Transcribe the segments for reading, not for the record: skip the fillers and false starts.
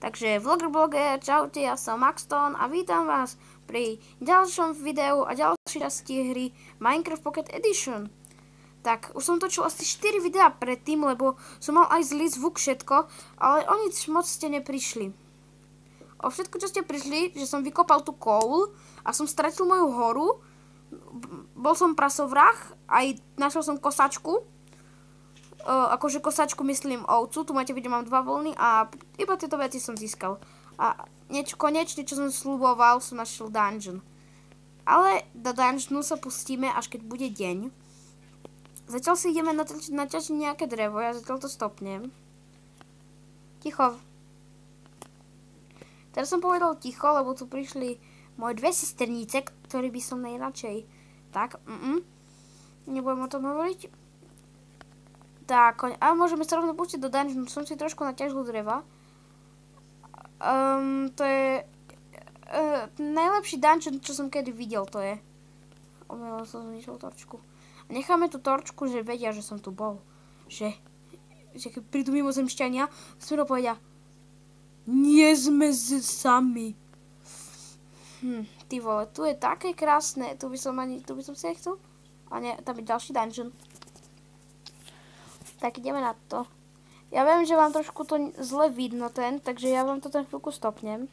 Takže vlogger, čaute, ja som Maxton a vítam vás pri ďalšom videu a ďalšej časti hry Minecraft Pocket Edition. Tak, už som točil asi 4 videá predtým, lebo som mal aj zlý zvuk všetko, ale o nič moc ste neprišli. O všetko, čo ste prišli, že som vykopal tú coal a som stratil moju horu, bol som prasovrah, aj našiel som kosačku. Akože kosačku myslím ovcu, tu máte vidieť, mám 2 vlny a iba tieto veci som získal. A konečne, čo som sľuboval, som našiel dungeon. Ale do dungeonu sa pustíme, až keď bude deň. Zatiaľ si ideme naťažiť nejaké drevo, ja zatiaľ to stopnem. Ticho. Teraz som povedal ticho, lebo tu prišli moje 2 sesternice, ktoré by som najradšej. Tak, nebudem o tom hovoriť. Tak, a môžeme sa rovno pustiť do dungeonu. Som si trošku naťažil dreva. To je najlepší dungeon, čo som kedy videl, to je. Omylom som zničil torčku. A necháme tú torčku, že vedia, že som tu bol. Že keď prídu mimozemšťania, smelo povedia, nie sme sami. Ty vole, tu je také krásne, tu by som si nechcel. A nie, tam je ďalší dungeon. Tak ideme na to. Ja viem, že vám trošku to zle vidno takže ja vám to ten chvíľku stopnem.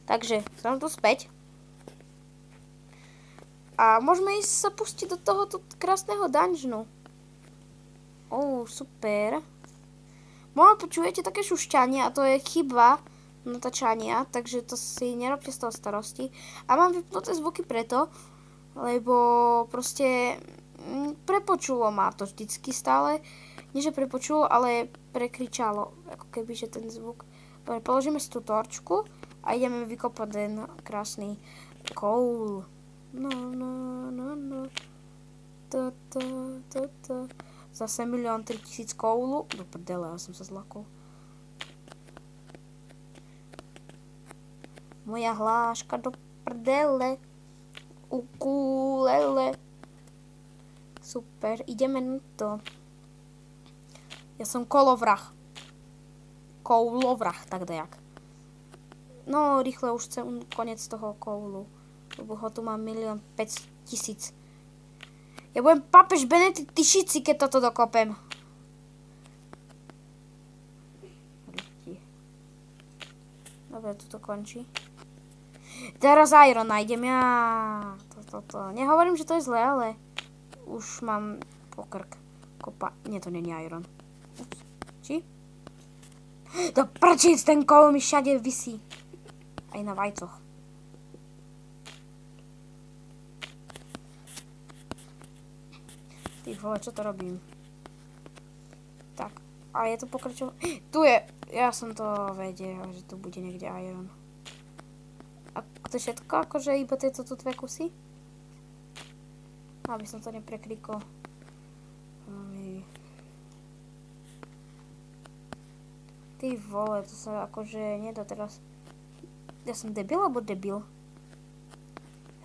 Takže, som tu späť. A môžeme ísť sa pustiť do tohoto krásneho dungeonu. Super. Možno počujete také šušťanie a to je chyba natáčania, takže to si nerobte z toho starosti. A mám vypnuté zvuky preto, lebo proste prepočulo ma to vždycky stále. Nie, že prepočulo, ale prekričalo. Ako keby, že ten zvuk. Položíme si tú torčku a ideme vykopať ten krásny coal. No. Zase 1 300 000 coalu. Do prdele, ja som sa zlakol. Moja hláška do prdele. Ukulele. Super, ideme na to. Ja som kolovrah. Koulovrah, tak dajak. No, rýchle už chcem koniec toho koulu. Lebo ho tu mám 1 500 000. Ja budem pápež Benedikt Tišici, keď toto dokopem. Dobre, tu to končí. Teraz iron nájdem ja. Toto. Nehovorím, že to je zlé, ale už mám pokrk. Kopa. Nie, to není iron. Ups. Či? To prčíc, ten coal mi všade visí. Aj na vajcoch. Ty vole, čo to robím? Tak, a je to pokračovanie. Tu je. Ja som to vedel, že tu bude niekde iron. A to je všetko? Akože iba tieto tu 2 kusy? Aby som to nepreklikol. Ty vole, to sa akože nedá teraz. Ja som debil alebo debil?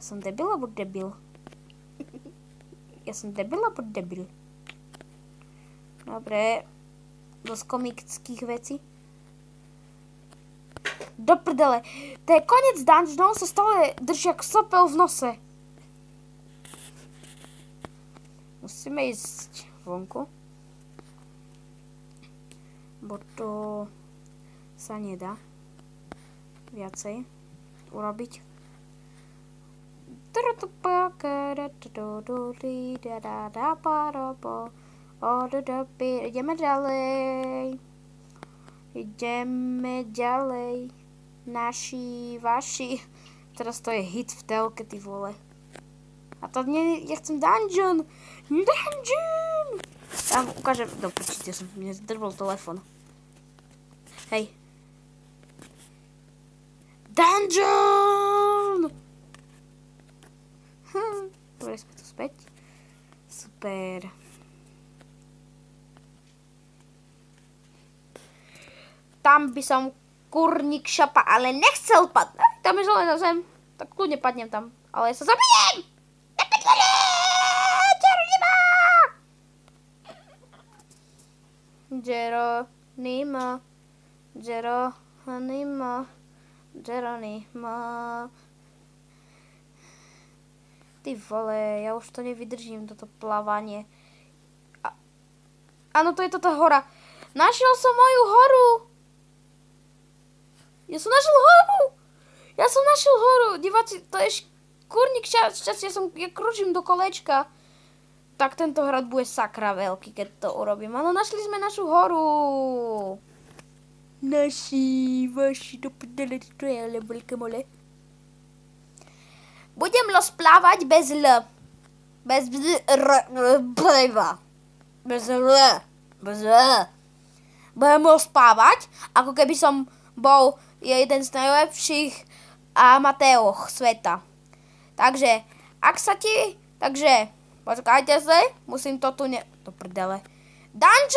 Ja som debil alebo debil? Ja som debil alebo debil? Dobre. Dosť komických vecí. Do prdele. To je koniec dungeonov, sa stále drží jak sopel v nose. Musíme ísť vonku. Bo to sa nedá viacej urobiť. Ideme ďalej. Ideme ďalej. Naši, vaši. Teraz to je hit v telke, ty vole. A to nie, ja chcem dungeon. Dungeon! Tam ukážem, počíte, som mne zdrbol telefon. Hej. Dungeon! Dobre, sme tu späť. Super. Tam by som kurník šapa, ale nechcel padnúť. Tam je zelená zem. Tak kľudne padnem tam. Ale ja sa zabijem! Geronimo. Geronimo. Ty vole, ja už to nevydržím, toto plávanie. Áno, to je táto hora. Našiel som moju horu. Ja som našiel horu. Diváci, to je kurník šťastia. Ja krúčim do kolečka. Tak tento hrad bude sakra veľký, keď to urobím. Áno, našli sme našu horu. Vaši, do prdele, to je ale veľké mole. Budem splávať bez L. Bez Budem spávať, ako keby som bol jeden z najlepších amatérov sveta. Takže, počkajte sa, musím to tu Do prdele. Dungeon